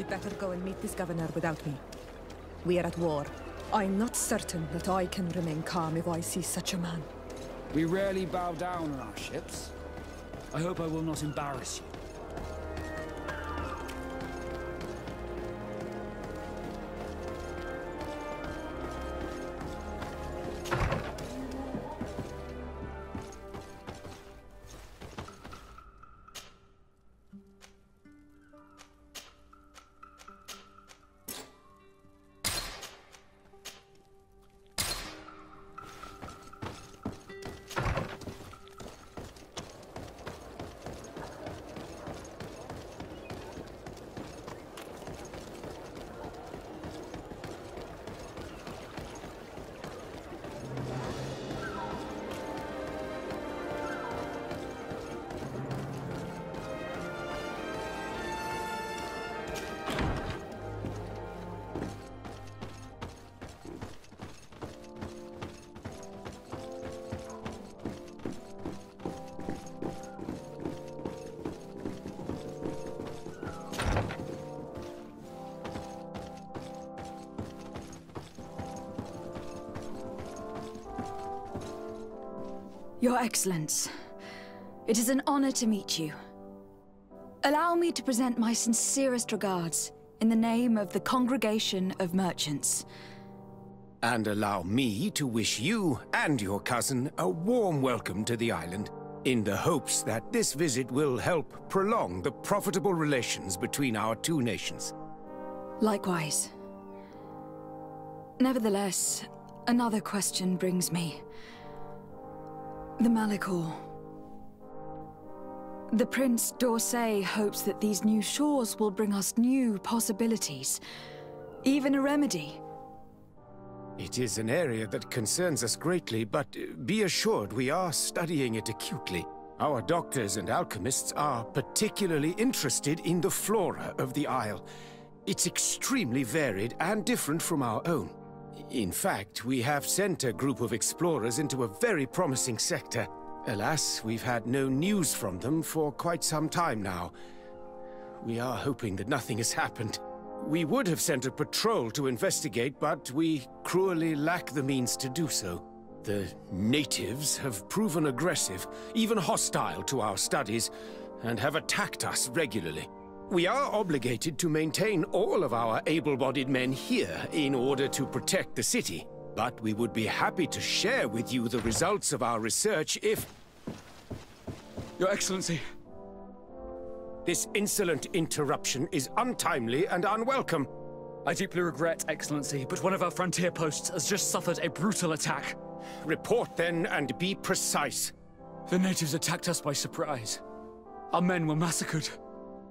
better go and meet this governor without me. We are at war. I'm not certain that I can remain calm if I see such a man. We rarely bow down on our ships. I hope I will not embarrass you. Your Excellence, it is an honor to meet you. Allow me to present my sincerest regards in the name of the Congregation of Merchants. And allow me to wish you and your cousin a warm welcome to the island, in the hopes that this visit will help prolong the profitable relations between our two nations. Likewise. Nevertheless, another question brings me. The Malachor. The Prince d'Orsay hopes that these new shores will bring us new possibilities, even a remedy. It is an area that concerns us greatly, but be assured we are studying it acutely. Our doctors and alchemists are particularly interested in the flora of the Isle. It's extremely varied and different from our own. In fact, we have sent a group of explorers into a very promising sector. Alas, we've had no news from them for quite some time now. We are hoping that nothing has happened. We would have sent a patrol to investigate, but we cruelly lack the means to do so. The natives have proven aggressive, even hostile to our studies, and have attacked us regularly. We are obligated to maintain all of our able-bodied men here in order to protect the city. But we would be happy to share with you the results of our research if... Your Excellency. This insolent interruption is untimely and unwelcome. I deeply regret, Excellency, but one of our frontier posts has just suffered a brutal attack. Report then and be precise. The natives attacked us by surprise. Our men were massacred.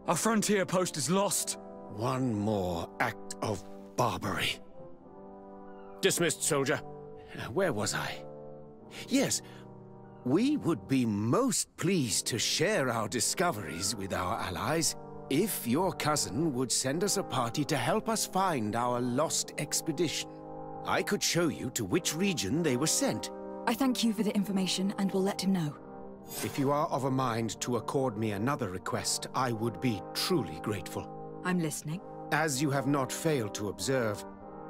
Our frontier post is lost. One more act of barbarity. Dismissed, soldier. Where was I? Yes, we would be most pleased to share our discoveries with our allies if your cousin would send us a party to help us find our lost expedition. I could show you to which region they were sent. I thank you for the information and will let him know. If you are of a mind to accord me another request, I would be truly grateful. I'm listening. As you have not failed to observe,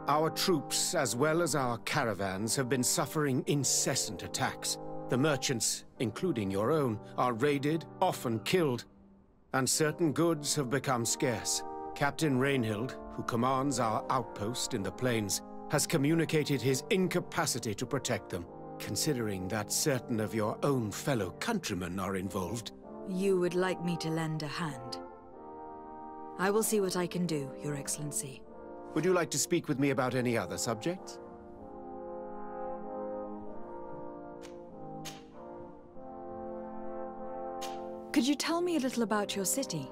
our troops, as well as our caravans, have been suffering incessant attacks. The merchants, including your own, are raided, often killed, and certain goods have become scarce. Captain Rainhild, who commands our outpost in the plains, has communicated his incapacity to protect them. Considering that certain of your own fellow countrymen are involved. You would like me to lend a hand? I will see what I can do, Your Excellency. Would you like to speak with me about any other subjects? Could you tell me a little about your city?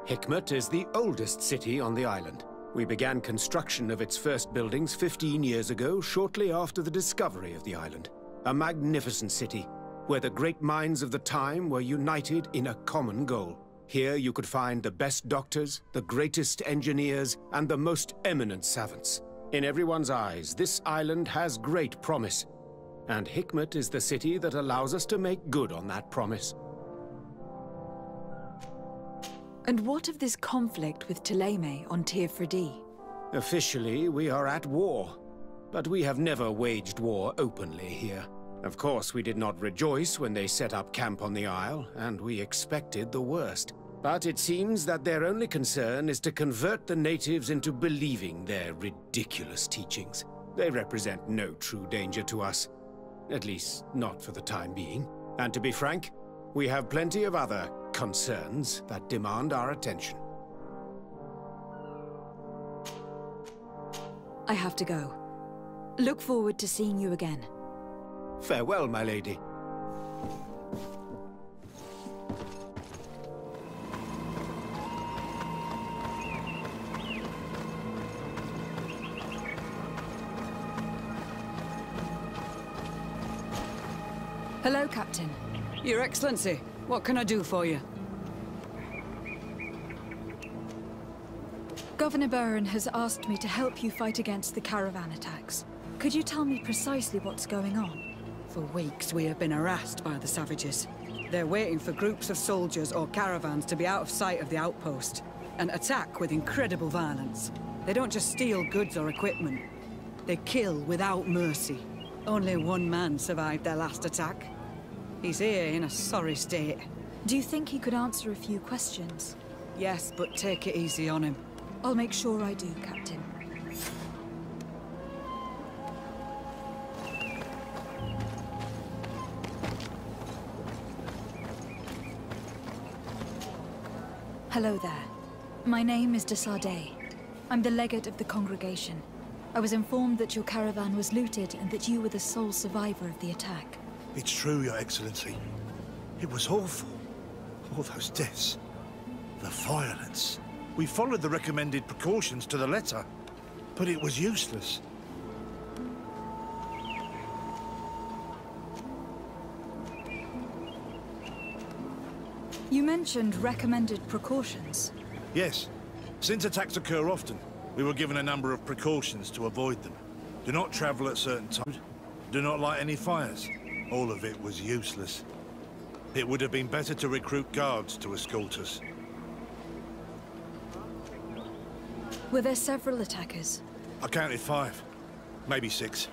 Hikmet is the oldest city on the island. We began construction of its first buildings 15 years ago, shortly after the discovery of the island. A magnificent city, where the great minds of the time were united in a common goal. Here you could find the best doctors, the greatest engineers, and the most eminent savants. In everyone's eyes, this island has great promise, and Hikmet is the city that allows us to make good on that promise. And what of this conflict with Thélème on Tir Freddy? Officially, we are at war. But we have never waged war openly here. Of course, we did not rejoice when they set up camp on the Isle, and we expected the worst. But it seems that their only concern is to convert the natives into believing their ridiculous teachings. They represent no true danger to us. At least, not for the time being. And to be frank, we have plenty of other concerns that demand our attention. I have to go. Look forward to seeing you again. Farewell, my lady. Hello, Captain. Your Excellency, what can I do for you? Governor Burren has asked me to help you fight against the caravan attacks. Could you tell me precisely what's going on? For weeks we have been harassed by the savages. They're waiting for groups of soldiers or caravans to be out of sight of the outpost and attack with incredible violence. They don't just steal goods or equipment. They kill without mercy. Only one man survived their last attack. He's here in a sorry state. Do you think he could answer a few questions? Yes, but take it easy on him. I'll make sure I do, Captain. Hello there. My name is de Sardet. I'm the legate of the congregation. I was informed that your caravan was looted and that you were the sole survivor of the attack. It's true, Your Excellency. It was awful. All those deaths. The violence. We followed the recommended precautions to the letter, but it was useless. You mentioned recommended precautions. Yes. Since attacks occur often, we were given a number of precautions to avoid them. Do not travel at certain times. Do not light any fires. All of it was useless. It would have been better to recruit guards to escort us. Were there several attackers? I counted 5. Maybe 6.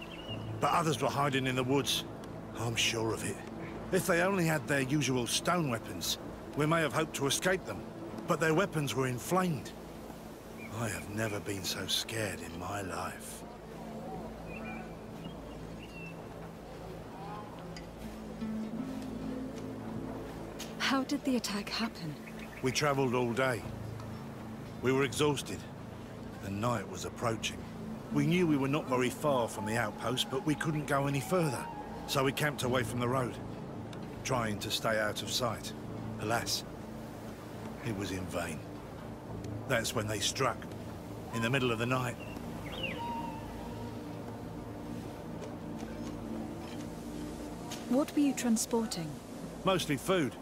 But others were hiding in the woods. I'm sure of it. If they only had their usual stone weapons, we may have hoped to escape them. But their weapons were inflamed. I have never been so scared in my life. How did the attack happen? We traveled all day. We were exhausted, and night was approaching. We knew we were not very far from the outpost, but we couldn't go any further. So we camped away from the road, trying to stay out of sight. Alas, it was in vain. That's when they struck, in the middle of the night. What were you transporting? Mostly food,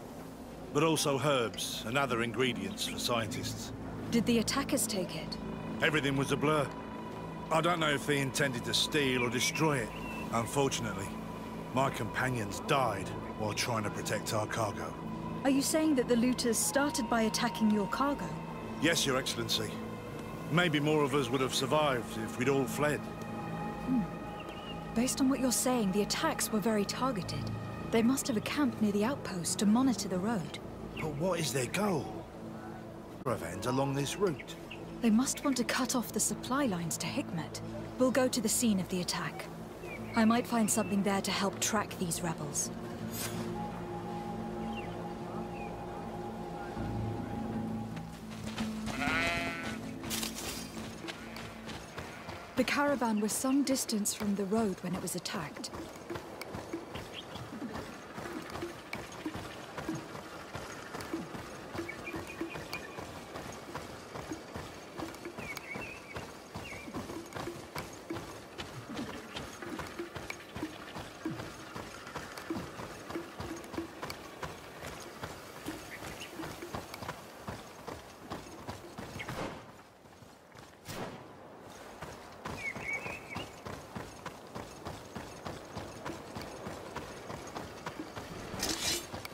but also herbs and other ingredients for scientists. Did the attackers take it? Everything was a blur. I don't know if they intended to steal or destroy it. Unfortunately, my companions died while trying to protect our cargo. Are you saying that the looters started by attacking your cargo? Yes, Your Excellency. Maybe more of us would have survived if we'd all fled. Based on what you're saying, the attacks were very targeted. They must have a camp near the outpost to monitor the road. But what is their goal? Caravans along this route. They must want to cut off the supply lines to Hikmet. We'll go to the scene of the attack. I might find something there to help track these rebels. The caravan was some distance from the road when it was attacked.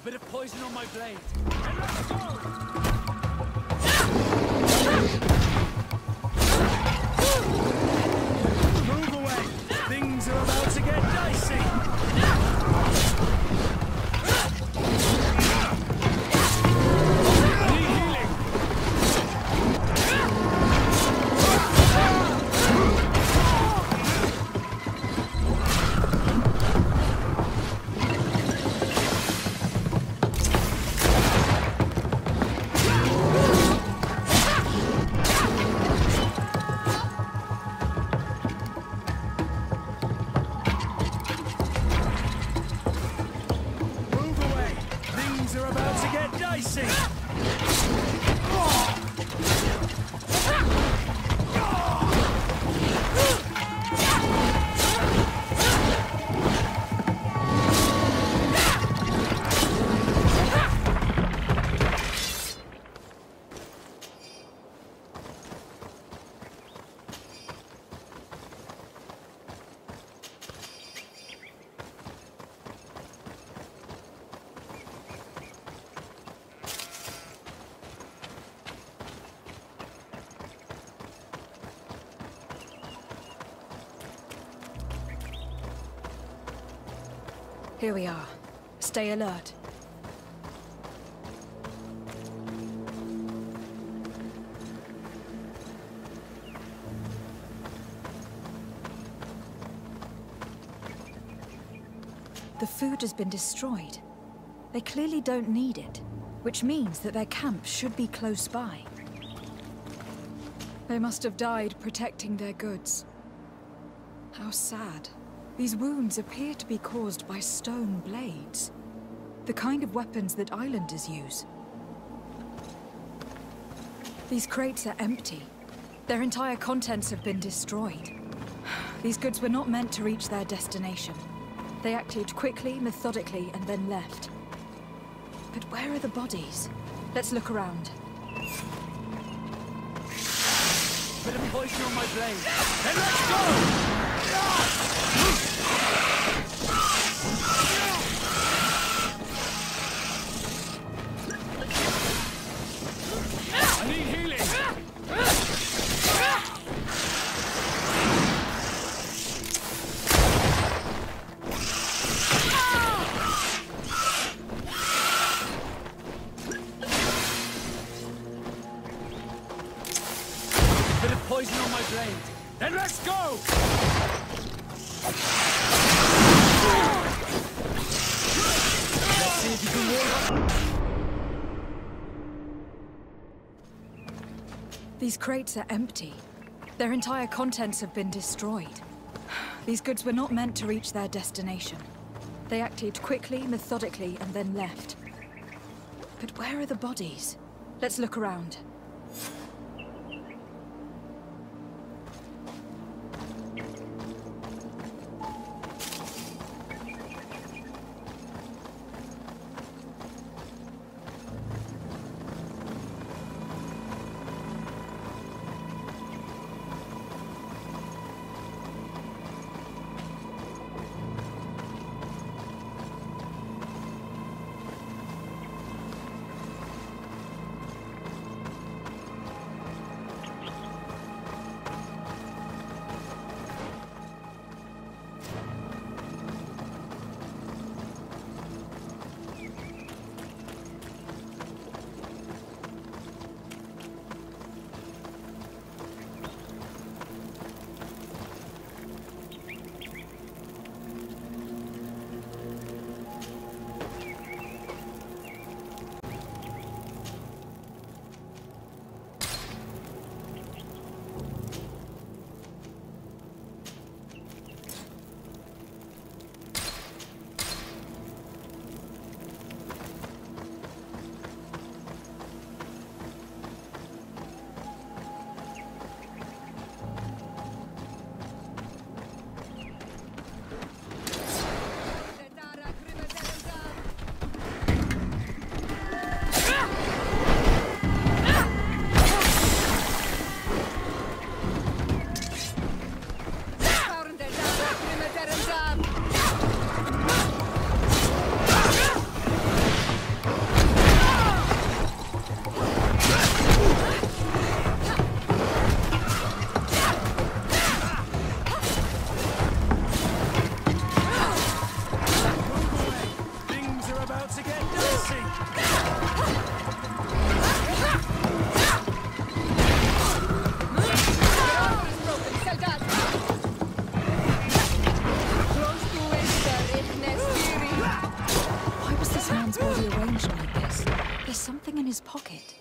Bit of poison on my blade. And let's go! Here we are. Stay alert. The food has been destroyed. They clearly don't need it, which means that their camp should be close by. They must have died protecting their goods. How sad. These wounds appear to be caused by stone blades. The kind of weapons that islanders use. These crates are empty. Their entire contents have been destroyed. These goods were not meant to reach their destination. They acted quickly, methodically, and then left. But where are the bodies? Let's look around. Bit of poison on my blade. Then let's go! I need healing! Bit of poison on my blade. Then let's go! Let's see if you can ward off. These crates are empty. Their entire contents have been destroyed. These goods were not meant to reach their destination. They acted quickly, methodically, and then left. But where are the bodies? Let's look around. His pocket.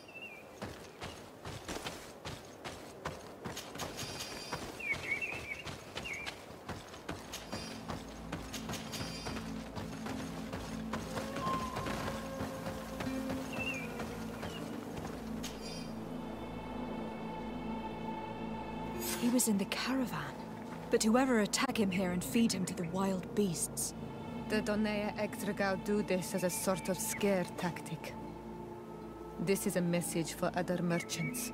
He was in the caravan, but whoever attack him here and feed him to the wild beasts. The Donea Extragao do this as a sort of scare tactic. This is a message for other merchants.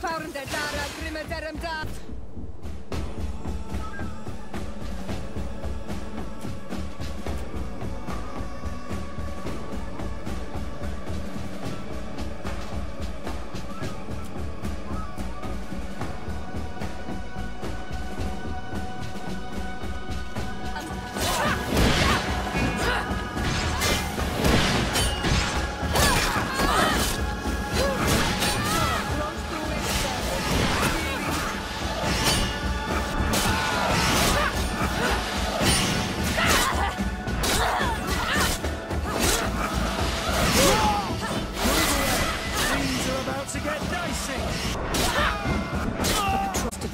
Fáurnde dara grimme derem da.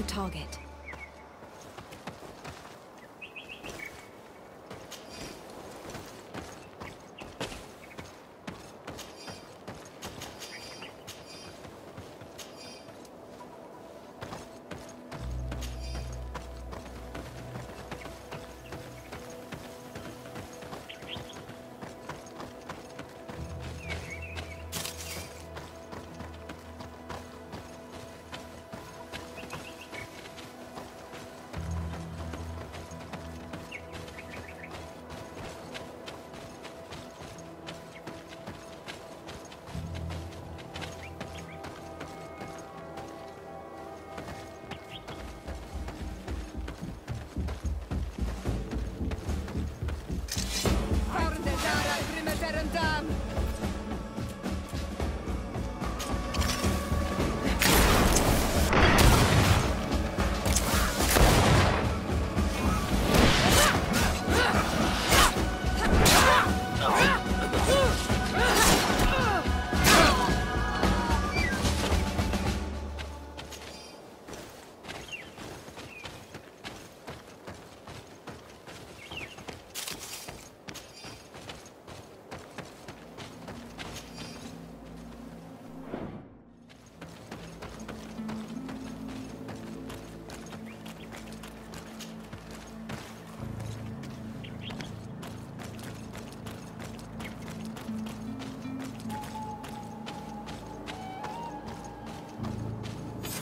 Target.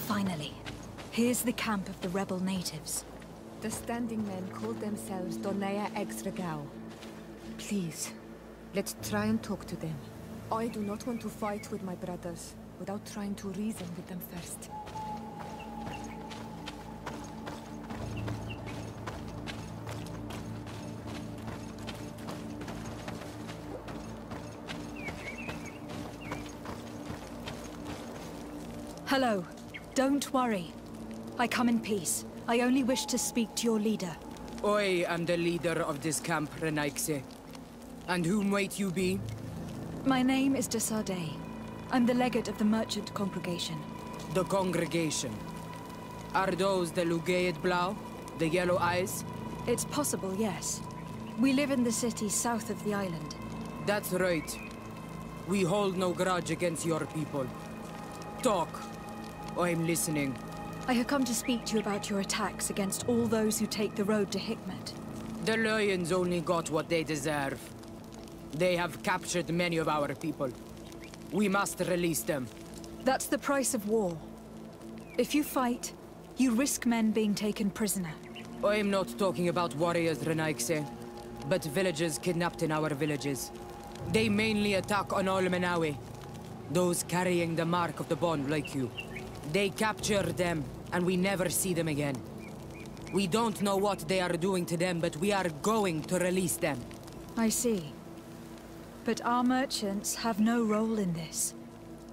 Finally, here's the camp of the rebel natives. The standing men called themselves Donea Exregao. Please, let's try and talk to them. I do not want to fight with my brothers without trying to reason with them first. Hello. Don't worry. I come in peace. I only wish to speak to your leader. I am the leader of this camp, Renaigse. And whom might you be? My name is de Sardet. I'm the legate of the merchant congregation. The congregation. Are those the Lugaid Blau? The yellow eyes? It's possible, yes. We live in the city south of the island. That's right. We hold no grudge against your people. Talk. I'm listening. I have come to speak to you about your attacks against all those who take the road to Hikmet. The Lions only got what they deserve. They have captured many of our people. We must release them. That's the price of war. If you fight, you risk men being taken prisoner. I'm not talking about warriors, Renaigse, but villagers kidnapped in our villages. They mainly attack on Olmenawi, those carrying the mark of the bond like you. They capture them, and we never see them again. We don't know what they are doing to them, but we are going to release them. I see. But our merchants have no role in this.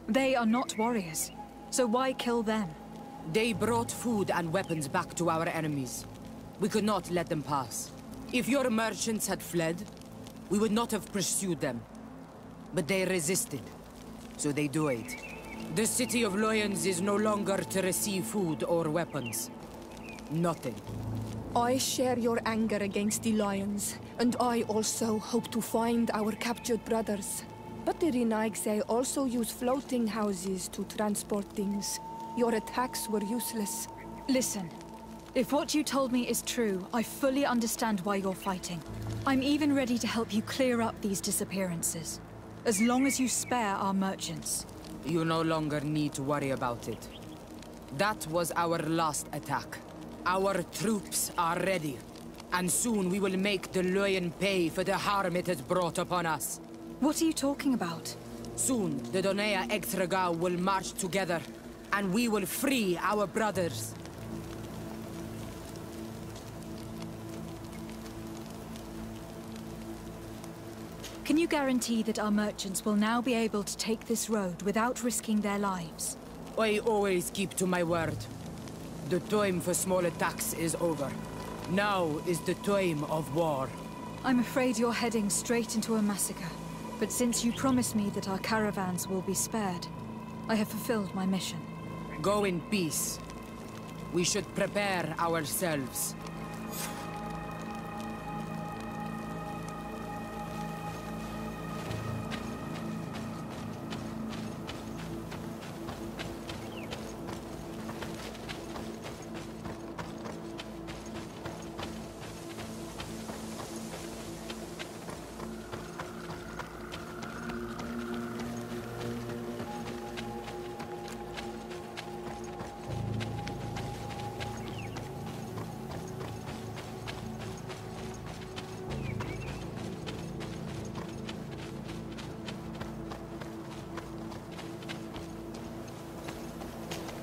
They are not warriors, so why kill them? They brought food and weapons back to our enemies. We could not let them pass. If your merchants had fled, we would not have pursued them. But they resisted, so they died. The city of Lions is no longer to receive food or weapons. Nothing. I share your anger against the Lions, and I also hope to find our captured brothers. But the Renaigse also use floating houses to transport things. Your attacks were useless. Listen, if what you told me is true, I fully understand why you're fighting. I'm even ready to help you clear up these disappearances, as long as you spare our merchants. You no longer need to worry about it. That was our last attack. Our troops are ready, and soon we will make the Lion pay for the harm it has brought upon us. What are you talking about? Soon, the Donea Exregao will march together, and we will free our brothers. Can you guarantee that our merchants will now be able to take this road without risking their lives? I always keep to my word. The time for small attacks is over. Now is the time of war. I'm afraid you're heading straight into a massacre. But since you promised me that our caravans will be spared, I have fulfilled my mission. Go in peace. We should prepare ourselves.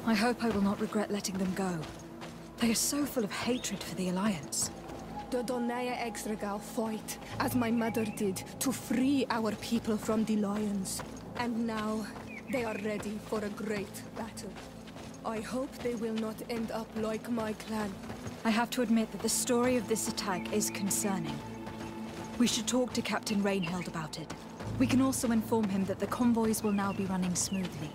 I hope I will not regret letting them go. They are so full of hatred for the Alliance. The Donea Exregao fight, as my mother did, to free our people from the Lions. And now, they are ready for a great battle. I hope they will not end up like my clan. I have to admit that the story of this attack is concerning. We should talk to Captain Rainhild about it. We can also inform him that the convoys will now be running smoothly.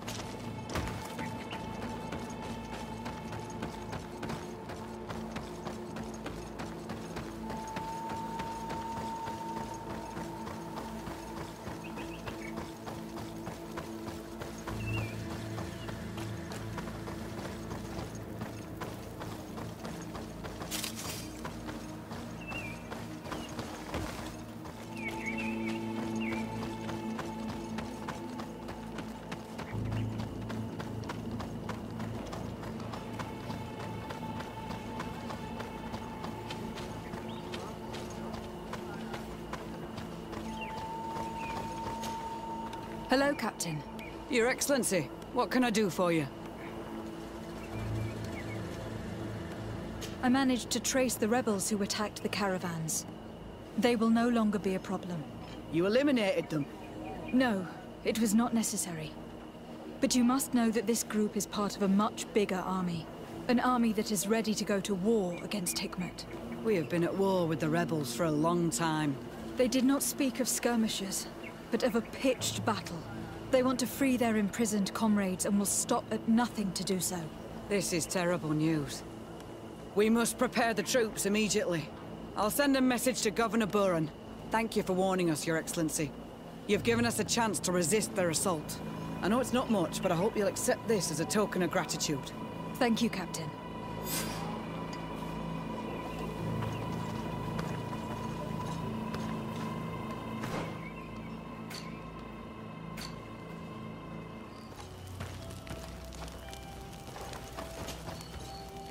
Hello, Captain. Your Excellency, what can I do for you? I managed to trace the rebels who attacked the caravans. They will no longer be a problem. You eliminated them? No, it was not necessary. But you must know that this group is part of a much bigger army. An army that is ready to go to war against Hikmet. We have been at war with the rebels for a long time. They did not speak of skirmishes, but of a pitched battle. They want to free their imprisoned comrades and will stop at nothing to do so. This is terrible news. We must prepare the troops immediately. I'll send a message to Governor Buran. Thank you for warning us, Your Excellency. You've given us a chance to resist their assault. I know it's not much, but I hope you'll accept this as a token of gratitude. Thank you, Captain.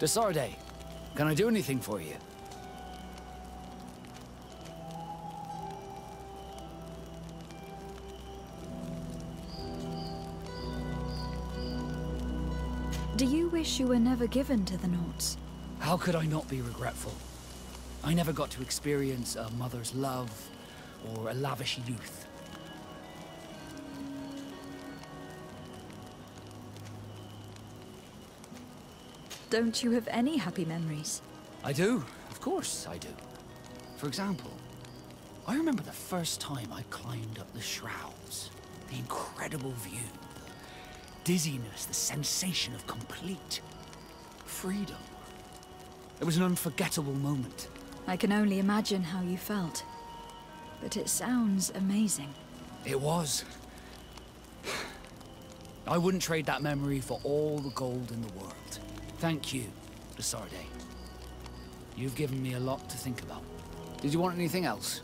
De Sardet, can I do anything for you? Do you wish you were never given to the Nauts? How could I not be regretful? I never got to experience a mother's love or a lavish youth. Don't you have any happy memories? I do, of course I do. For example, I remember the first time I climbed up the shrouds. The incredible view. Dizziness, the sensation of complete freedom. It was an unforgettable moment. I can only imagine how you felt. But it sounds amazing. It was. I wouldn't trade that memory for all the gold in the world. Thank you, De Sardet. You've given me a lot to think about. Did you want anything else?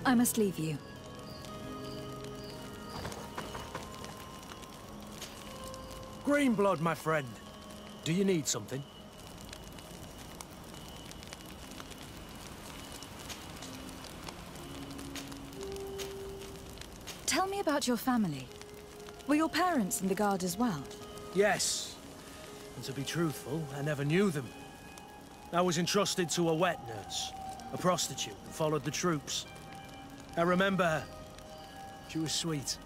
I must leave you. Greenblood, my friend. Do you need something? Tell me about your family. Were your parents in the Guard as well? Yes. And to be truthful, I never knew them. I was entrusted to a wet nurse, a prostitute that followed the troops. I remember her. She was sweet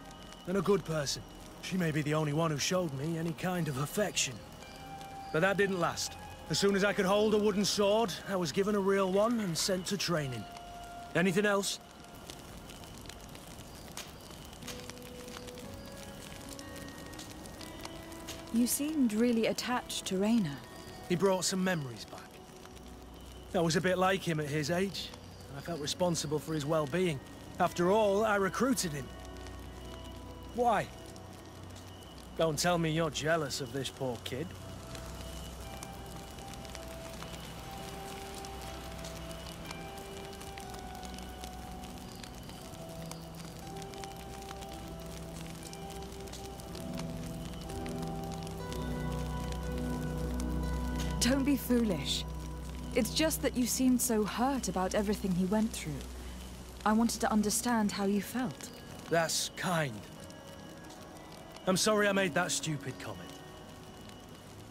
and a good person. She may be the only one who showed me any kind of affection. But that didn't last. As soon as I could hold a wooden sword, I was given a real one and sent to training. Anything else? You seemed really attached to Raynor. He brought some memories back. I was a bit like him at his age. I felt responsible for his well-being. After all, I recruited him. Why? Don't tell me you're jealous of this poor kid. Don't be foolish. It's just that you seemed so hurt about everything he went through. I wanted to understand how you felt. That's kind. I'm sorry I made that stupid comment.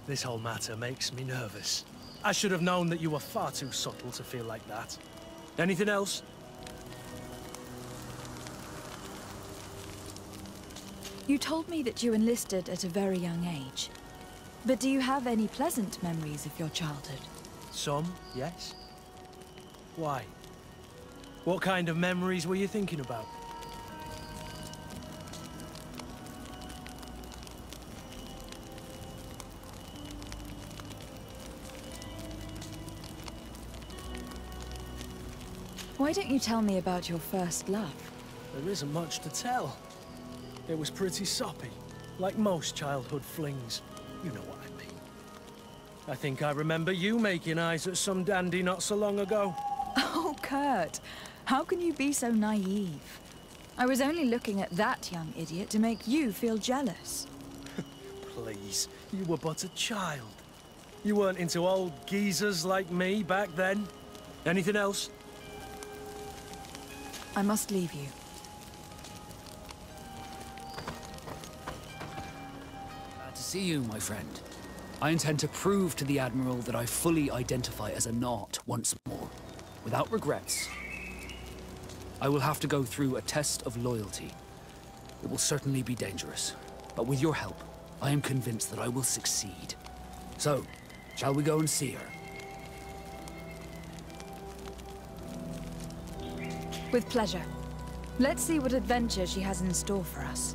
This whole matter makes me nervous. I should have known that you were far too subtle to feel like that. Anything else? You told me that you enlisted at a very young age. But do you have any pleasant memories of your childhood? Some, yes. Why? What kind of memories were you thinking about? Why don't you tell me about your first love? There isn't much to tell. It was pretty soppy, like most childhood flings. You know what I mean. I think I remember you making eyes at some dandy not so long ago. Oh, Kurt. How can you be so naive? I was only looking at that young idiot to make you feel jealous. Please, you were but a child. You weren't into old geezers like me back then. Anything else? I must leave you. Glad to see you, my friend. I intend to prove to the Admiral that I fully identify as a Naut once more, without regrets. I will have to go through a test of loyalty. It will certainly be dangerous, but with your help, I am convinced that I will succeed. So, shall we go and see her? With pleasure. Let's see what adventure she has in store for us.